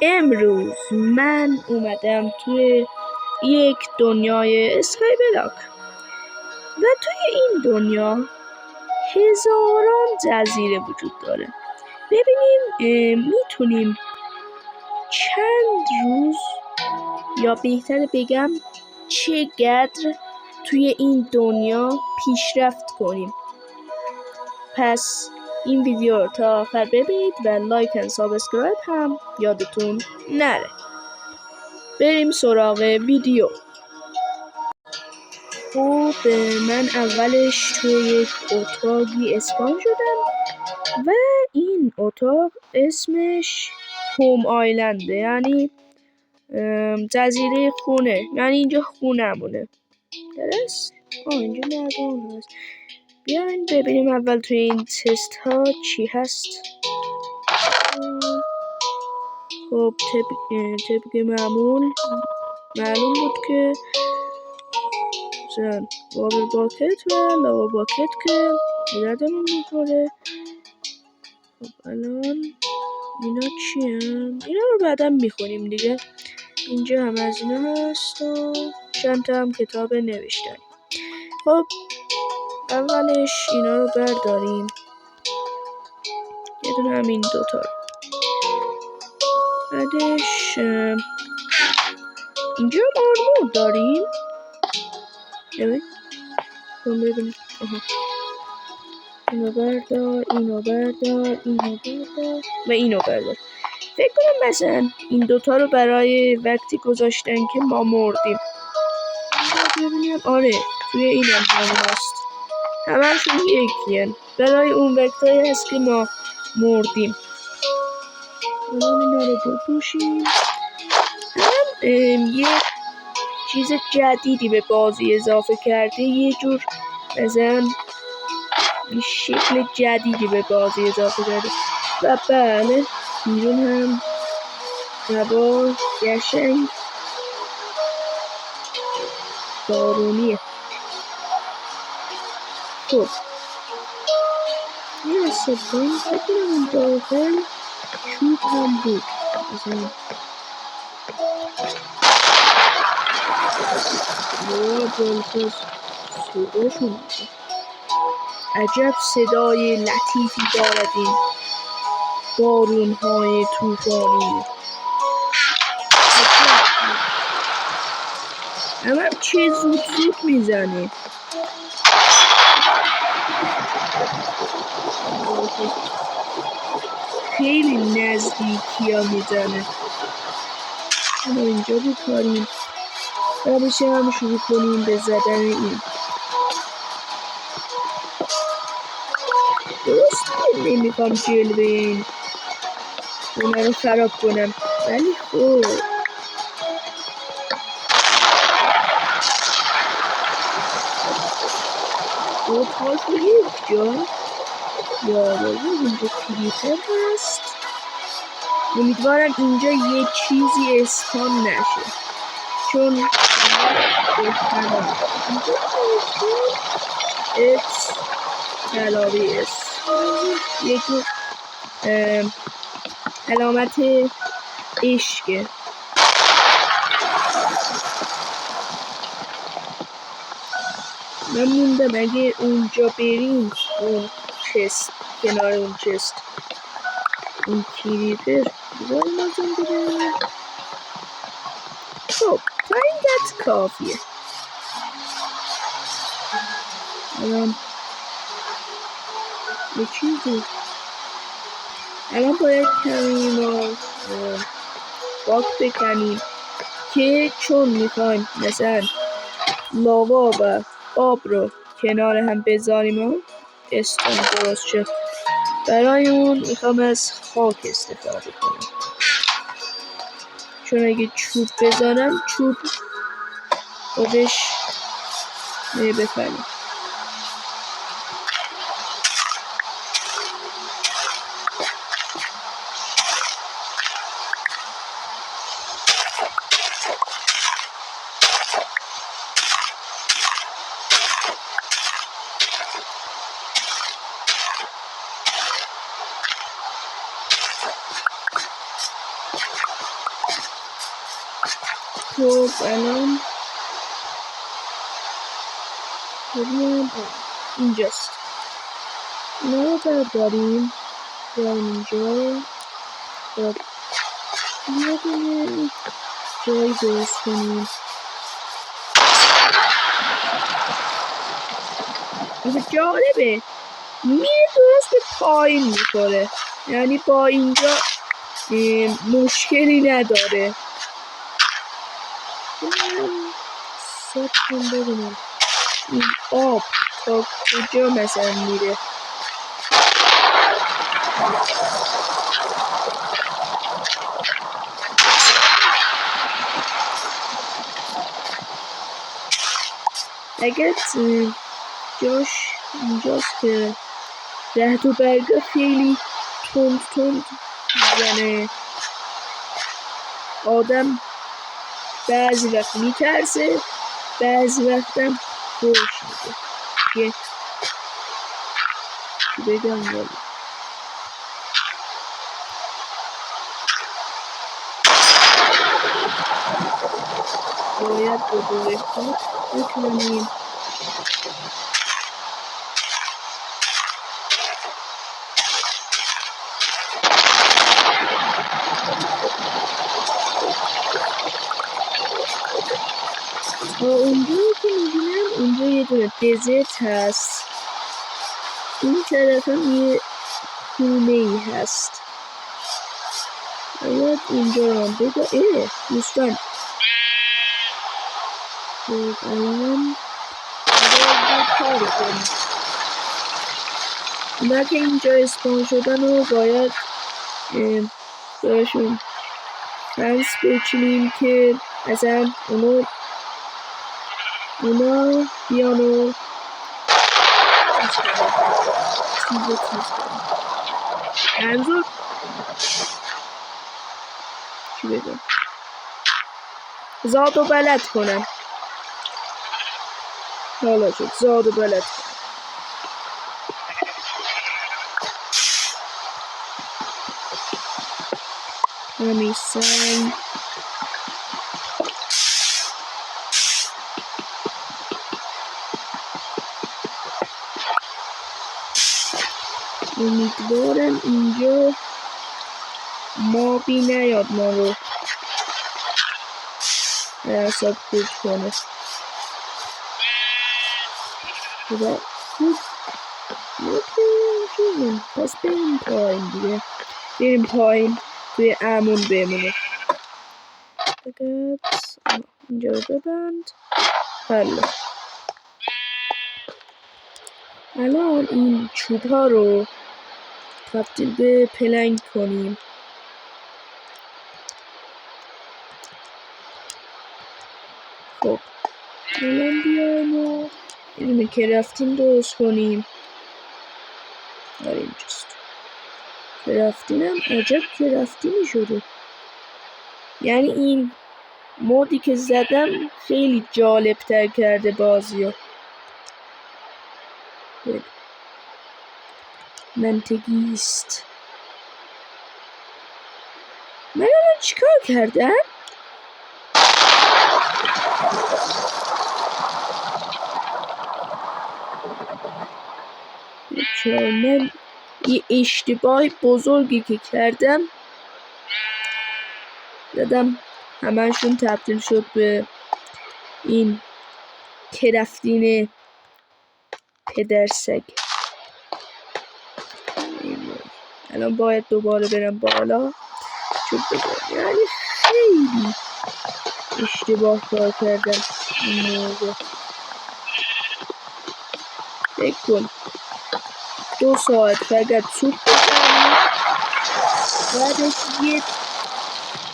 امروز من اومدم توی یک دنیای اسکای بلاک و توی این دنیا هزاران جزیره وجود داره. ببینیم میتونیم چند روز یا بهتر بگم چقدر توی این دنیا پیشرفت کنیم. پس این ویدیو رو تا آخر ببینید و لایک و سابسکرایب هم یادتون نره. بریم سراغ ویدیو. خب من اولش توی یک اتاقی اسپان شدم و این اتاق اسمش هوم آیلنده، یعنی جزیره خونه، یعنی اینجا خونمونه. درست؟ اینجا مردم هست. بیاین ببینیم اول توی این تست ها چی هست. خب طبق معلوم بود که مثلا وابل باکت و لاوا باکت که یادمون میخوره. خب الان اینا چی هم؟ اینا رو بعدا میخونیم دیگه. اینجا هم از اینا هست و چند تا هم کتاب نوشتن. خب اولش اینا رو برداریم، یه دونه همین دوتا رو. بعدش اینجا هم آرمور داریم. ببینیم. اینو بردار، اینو بردار، اینو بردار و اینو بردار. فکر کنم مثلا این دوتا رو برای وقتی گذاشتن که ما مردیم. ببینیم آره توی این هم هست. همه‌شون یکیه، برای اون وقتایی هست که ما مردیم. الان اینا رو بپوشیم. یه چیز جدیدی به بازی اضافه کرده، یه جور مثلا شکل جدیدی به بازی اضافه کرده. و بله بیرون هم هوا قشنگ بارونیه. خب یه حسابیم فکر کنم داخل چوب هم بود مثلا. جالفاز صداشون میشه. عجب صدای لطیفی دارد این بارون‌های طوفانی. اما چه زود میزنه. خیلی نزدیکی ها میزنه. اما اینجا بکاریم و بشه هم شروع کنیم به زدن این. درست نمیخوام جلوه این خونه رو خراب کنم، ولی خب دوتاش رو یک جا یا بازه اینجا کلیپر هست. امیدوارم اینجا یه چیزی اسپان نشه، چون بهترم اینجا اکس علاوه اس یکی علامت عشقه. من موندم اگه اونجا بریم اون چست، کنار اون چست اون کلیپر بذاریم ازم بگم. خب تا این دت کافیه. الان یه چیزی الان باید کمی ما باک بکنیم که چون میخوایم مثلا لاوا و آب رو کنار هم بذاریم و استون درست شد. برای اون میخوام از خاک استفاده کنم، چون اگه چوب بذارم چوب خودش بفریم. خب الان ببینم اینجاست. اینا رو برداریم اینجا. خب یه دونه جایی درست کنیم. این جالبه میره درست به پایین میخوره، یعنی با اینجا مشکلی نداره. سب کن ببینم این آب تا کجا مثلا میره. اگر جاش اینجاست که رهد و برگا خیلی تند میزنه، آدم بعضی وقت میترسه، بعضی وقتم خوش میده که بگم ولی باید دوباره خود بکنیم. اونجا که میبینم اونجا یه دونه دزرت هست، این طرف هم یه خونه ای هست. باید اینجا رو هم بگا دوستان الان باید کار کنیم. اونا که اینجا اسپان شدن رو باید براشون فنس بچینیم که اصلا اونا بیان و چیز منظور چی بگم زاد و بلد کنم. حالا شد زاد و بلد کنم. همی سنگ امیدوارم اینجا مابی نیاد ما رو حساب خود کنه. خوب پس بریم پایین دیگه، بریم پایین توی امون بمونه. اینجا رو ببند. حالا الان این چوب ها رو تبدیل به پلنگ کنیم. خب الان بیایم و یه کرافتین درست کنیم. اینجاست کرافتین هم عجب کرافتینی شده، یعنی این مودی که زدم خیلی جالب تر کرده بازی ها. منطقی است. من الان چیکار کردم؟ من یه اشتباه بزرگی که کردم زدم همه‌شون تبدیل شد به این کرافتین پدرسگ. الان باید دوباره برم بالا چون یعنی خیلی اشتباه کار کردم این موقع. فکر کن 2 ساعت فقط سوپ بزنی، بعدش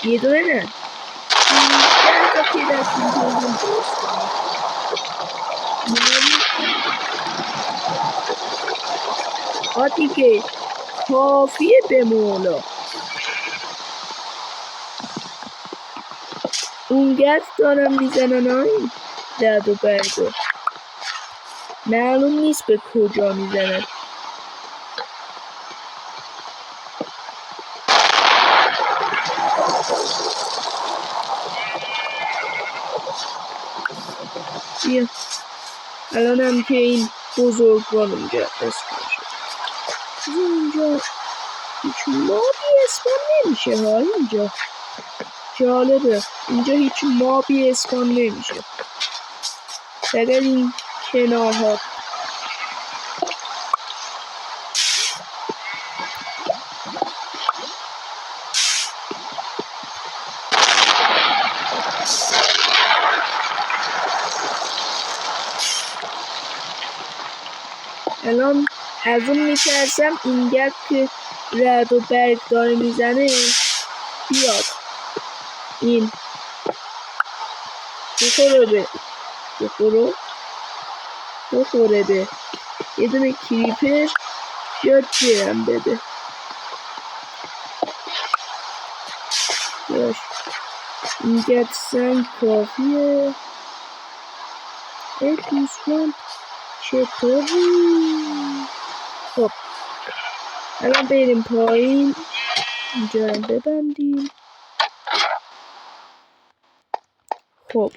یه دونه نه 15 تا کرافتین درست کنی. دیگه کافیه به مولا. اونگرد دارم میزنن این درد و برگو، معلوم نیست به کجا میزنن. بیا الان هم که این بزرگوار اونجا اسپان شد. اینجا هیچ مابی اسپان نمیشه ها. اینجا جالبه، اینجا هیچ مابی اسپان نمیشه. فقط این کنارها. الان از اون میترسم این گرد که رد و برگ داره میزنه بیاد این بخوره به یه دونه کریپر یا جرم بده. باش این گرد سنگ کافیه. دوستان چطوری؟ خب الان بریم پایین، اینجا رو ببندیم. خب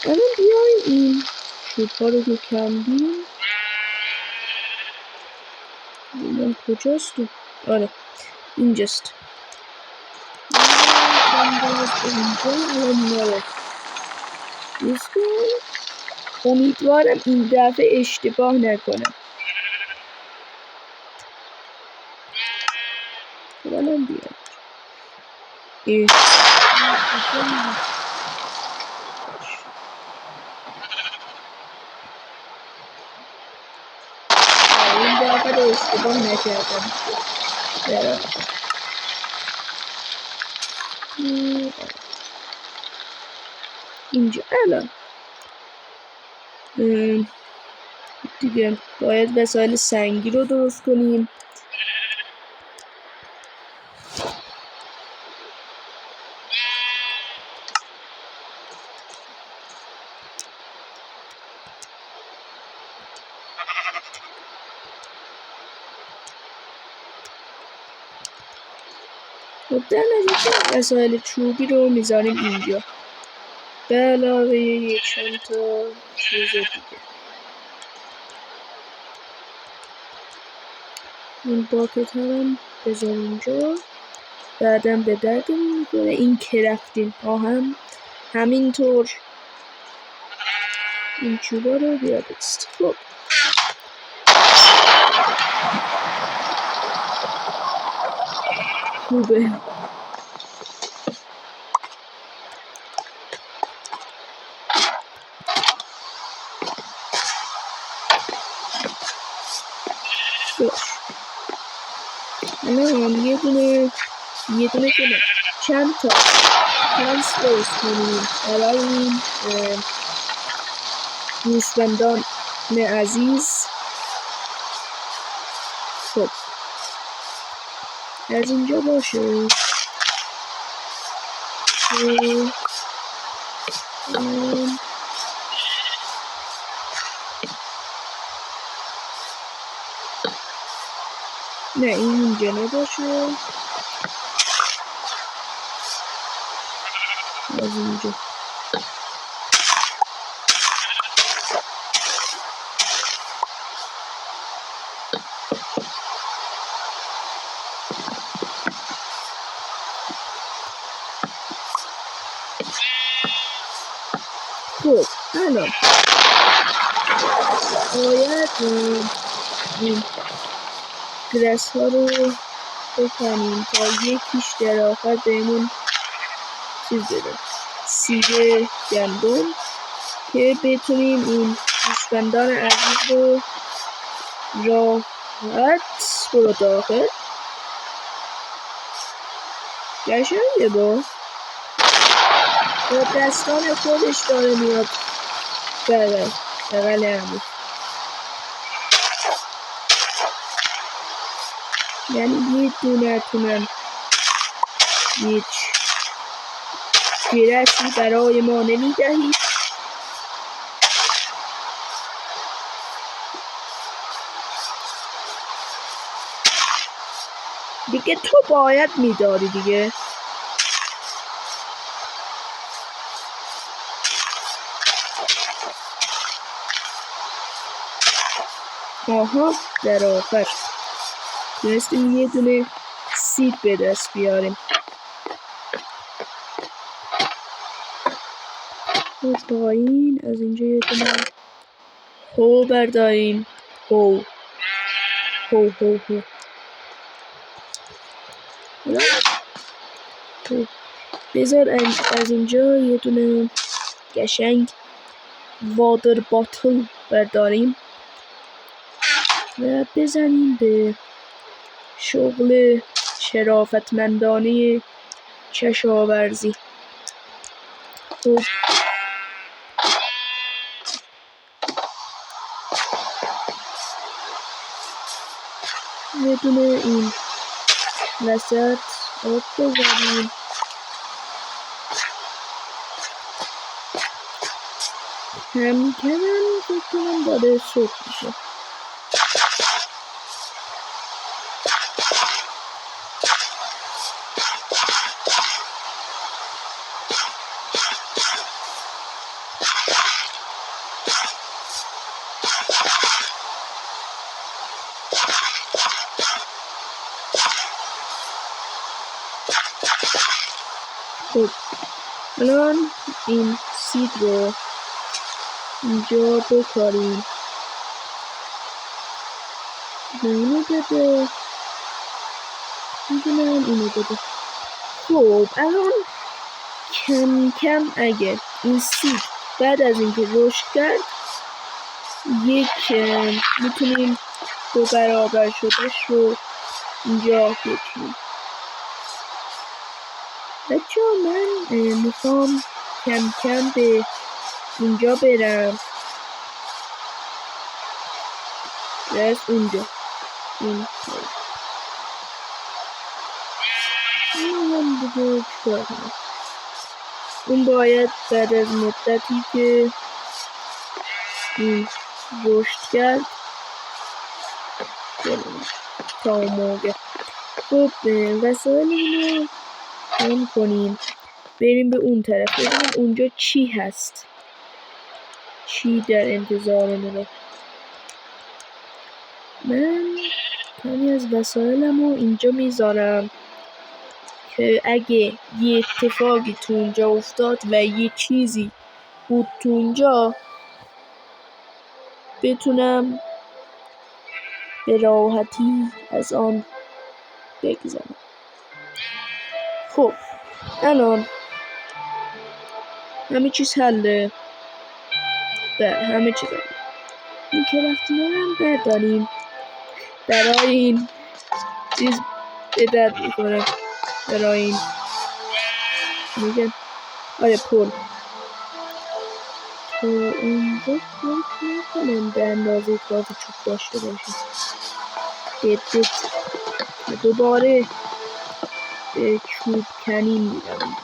الان بیایم این شوت ها رو که کندیم. ببینم کجاست تو؟ آره اینجاست. امیدوارم این دفعه اشتباه نکنم. الان بیام این دفعه رو اشتباه نکردم. اینجا الان دیگه باید وسایل سنگی رو درست کنیم. خب در نتیجه وسایل چوبی رو میذاریم اینجا به علاوه یک چند تا چیز دیگه. این باکت هم بذار اینجا، بعدم به دردمون میخوره. این کرفتین ها هم همینطور. این چوبا رو بیاد است. خب خوبه. باش الان یه دونه که نه چند تا پلنس درست کنیم برای این گوسفندان عزیز. خب از اینجا باشه. نه این اینجا نباشه. از اینجا خب الان باید این گرس ها رو بکنیم تا یکیش در آخر بهمون چیز بده، سیب گندم، که بتونیم این گوسفندان عزیز رو راحت برو داخل. قشنگه با دستان خودش داره میاد بغل همون. یعنی یه دونتونم هیچ گرسی برای ما نمیدهید. دیگه تو باید میداری دیگه. آها در آخر تونستیم یه دونه سید به دست بیاریم. و پایین از اینجا یه دونه هو برداریم. هو هو هو هو بذار از اینجا یه دونه قشنگ وادر باتل برداریم و بزنیم به شغل شرافتمندانه کشاورزی. خب یه دونه این وسط آب بزنیم. کم کم فکر کنم داره صبح میشه. خب الان این سید رو اینجا بکاریم. اینو بده، میدونم اینو بده. خب الان کم کم اگه این سید بعد از اینکه رشد کرد میتونیم 2 برابر شدهش رو اینجا بکنیم. بچه من میخوام کم کم به اینجا برم. بس اونجا این هم دیگه چکار کنم. اون باید بعد از مدتی که این رشد کرد تا اون موقع. خب وسایل رو هم کنیم بریم به اون طرف ببینیم اونجا چی هست، چی در انتظارمونه. من کمی از وسایلم رو اینجا میذارم که اگه یه اتفاقی تو اونجا افتاد و یه چیزی بود تو اونجا بتونم به راحتی از آن بگذرم. خب الان همه چیز حله. همه چیز حله. این کرفتینه هم برداریم برای این چیز به درد میخوره. برای این میگن پل تو اونجا فکر نکنم به اندازه کافی چوب داشته باشه. دوباره به چوب کنی میرم.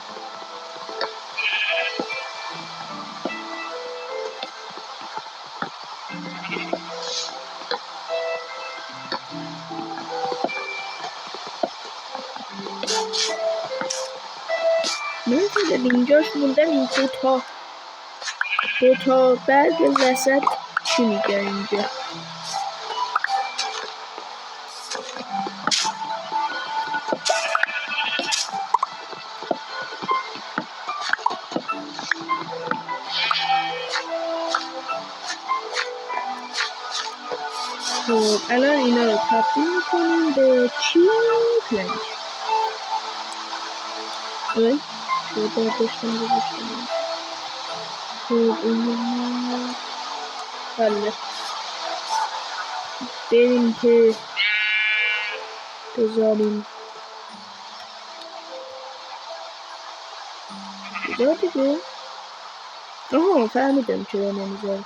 من که اینجاش موندم این دو تا برگ وسط چی میگن اینجا؟ خب الان اینا رو تبدیل میکنیم به چی؟ پلنگ. چه برداشتم بزشتم. خب اینا بله بریم که بذاریم بذار دیگه. آها فهمیدم چرا نمیذارم.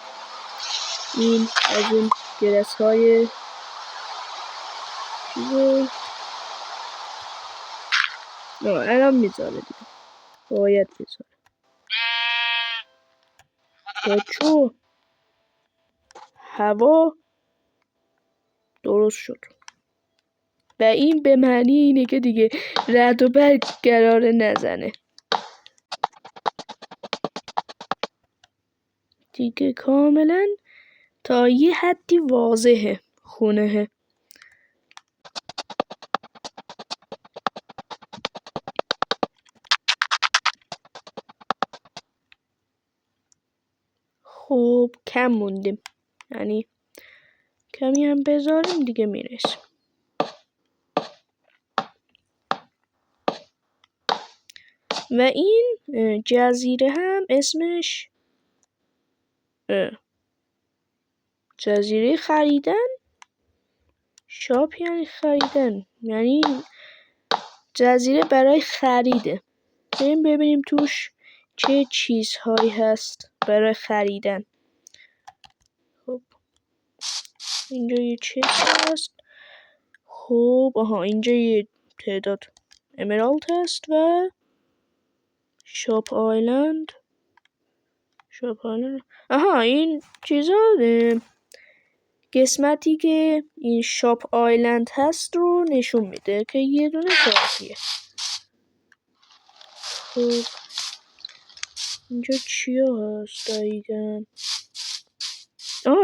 این از این گرس های چیزه. الان میذاره دیگه. باید بذاره. بچو هوا درست شد و این به معنی اینه که دیگه رعد و برق قراره نزنه دیگه. کاملا تا یه حدی واضحه. خونه. خب کم موندیم، یعنی کمی هم بذاریم دیگه میرسیم. و این جزیره هم اسمش جزیره خریدن. شاپ یعنی خریدن، یعنی جزیره برای خریده. بریم ببینیم توش چه چیزهایی هست برای خریدن. خب اینجا یه چیز هست. خب اینجا یه تعداد امرالد هست و شاپ آیلند. این چیزا قسمتی که این شاپ آیلند هست رو نشون میده که یه دونه کافیه. خب اینجا چیا هست دقیقاً؟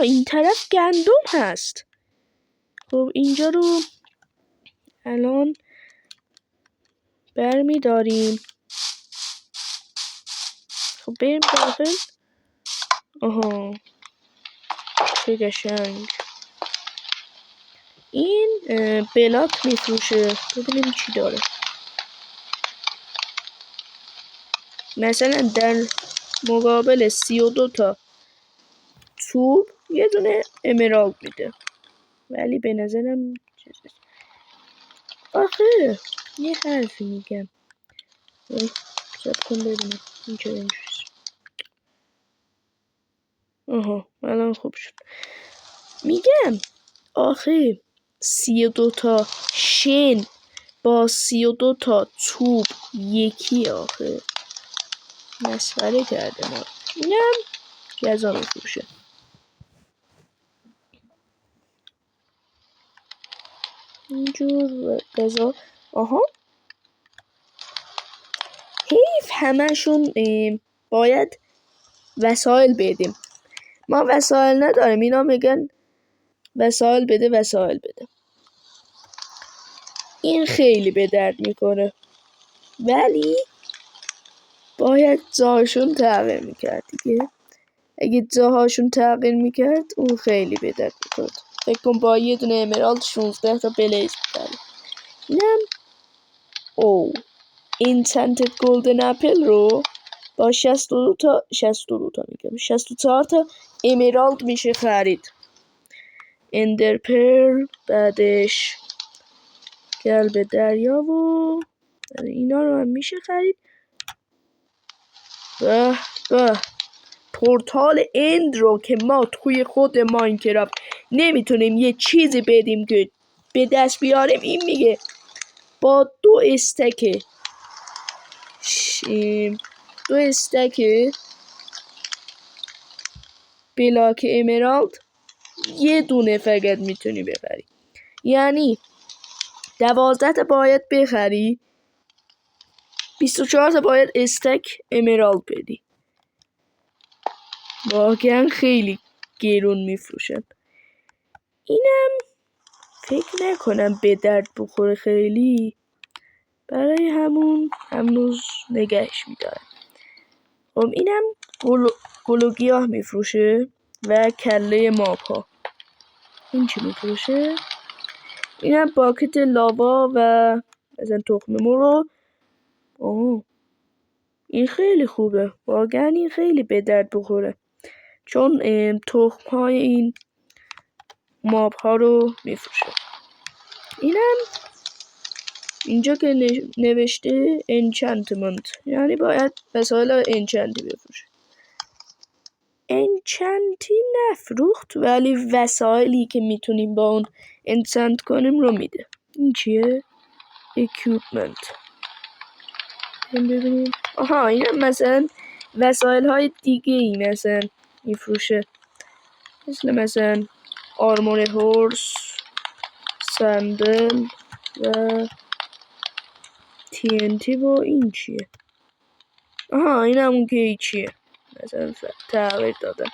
این طرف گندم هست. خب اینجا رو الان برمیداریم. خب بریم داخل. چه قشنگ. این بلاک میفروشه. ببینیم چی داره. مثلا در مقابل 32 تا توپ یه دونه امرالد میده. ولی به نظرم آخه یه حرفی میگم. سب کن ببینم این چرا اینجوریست. الان خوب شد. میگم آخه 32 تا شن با 32 تا توپ یکی. آخه مسخره کرده ما. اینم گزا میفروشه. اینجور گزا. حیف همشون باید وسایل بدیم. ما وسایل نداریم. اینا میگن وسایل بده. این خیلی به درد میکنه. ولی باید جاهاشون تغییر میکرد دیگه. اگه جاهاشون تغییر میکرد اون خیلی به درد میکرد. فکر کن با یه دونه امرالد 16 تا بلیز میکرد. اینم اینچنتد گلدن اپل رو با 64 تا امرالد میشه خرید. اندر پرل، بعدش قلب دریا و اینا رو هم میشه خرید. به پورتال اند رو که ما توی خود ماینکرافت نمیتونیم یه چیزی بدیم که به دست بیاریم. این میگه با 2 استک بلاک امرالد یه دونه فقط میتونی بخری. یعنی 12 تا باید بخری، 24 تا باید استک امرالد بدی. واقعا خیلی گرون میفروشن. اینم فکر نکنم به درد بخوره خیلی. برای همون هنوز نگهش میدارم. خب اینم گل و گیاه میفروشه و کله ماپا. این چی میفروشه؟ اینم باکت لاوا و مثلا تخم مرغ. این خیلی خوبه. واقعا این خیلی به درد بخوره. چون تخم های این ماب ها رو میفروشه. اینم اینجا که نوشته انچانتمنت، یعنی باید وسایل انچانتی بفروشه. انچانتی نفروخت ولی وسایلی که میتونیم با اون انچانت کنیم رو میده. این چیه؟ اکیوپمنت. ببینیم. اینم مثلا وسایل های دیگه ای مثلا میفروشه. مثلا آرمور هورس، سندل و TNT. با این چیه؟ این همون که چیه مثلا تغییر دادن.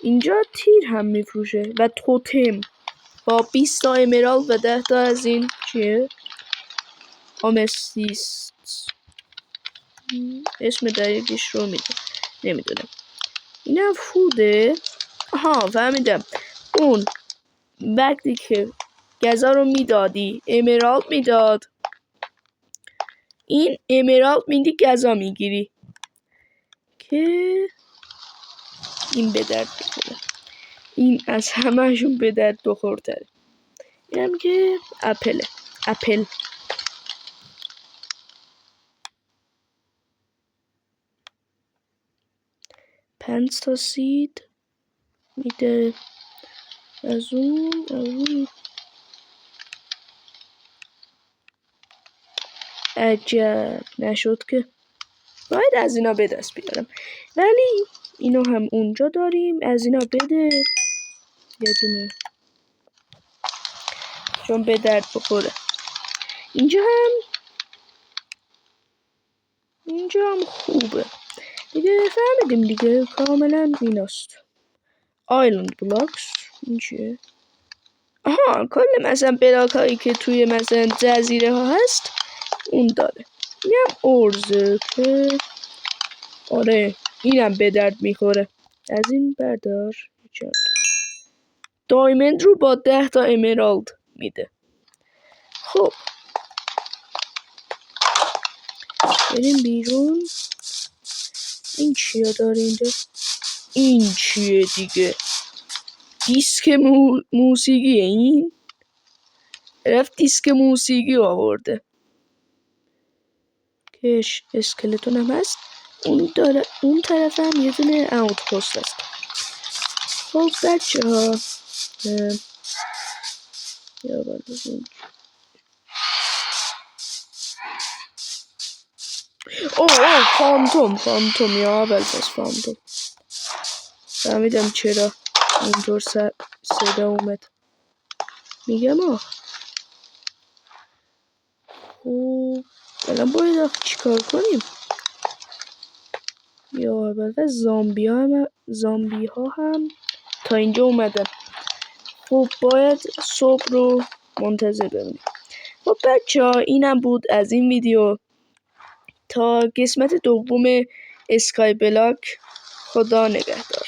اینجا تیر هم میفروشه و توتم با 20 تا امرالد و 10 تا از این چیه؟ آمستیست، اسم دقیقش رو نمیدونم. اینم فوده. آها فهمیدم، اون وقتی که غذا رو میدادی امرالد میداد، این امرالد میدی غذا میگیری که این به درد بخوره. این از همهشون به درد بخورتره. اینم که اپل 5 تا سید میده. از اون عجب نشد که باید از اینا به دست بیارم، ولی اینو هم اونجا داریم. از اینا بده یه دونه چون به درد بخوره. اینجا هم خوبه دیگه، فهمیدیم دیگه کاملا ایناست. آیلند بلاکس این چیه؟ آها کل مثلا بلاک هایی که توی مثلا جزیره ها هست اون داره. اینم ارزه که آره اینم به درد میخوره. از این بردار. دایمند رو با 10 تا امرالد میده. خب بریم بیرون. این چیه داره اینجا؟ این چیه دیگه؟ دیسک موسیقیه. این رفت دیسک موسیقی آورده. کش اسکلتون هم هست. اون طرف هم یه دونه اوت پست هست. خب بچه ها فانتوم یا اول پس فانتوم. فهمیدم چرا اونطور صدا اومد. میگم خب الان باید چیکار کنیم؟ یا اول زامبی ها هم تا اینجا اومدن. خب باید صبح رو منتظر بمونیم. خب بچه ها اینم بود از این ویدیو. تا قسمت دوم اسکای بلاک، خدا نگهدار.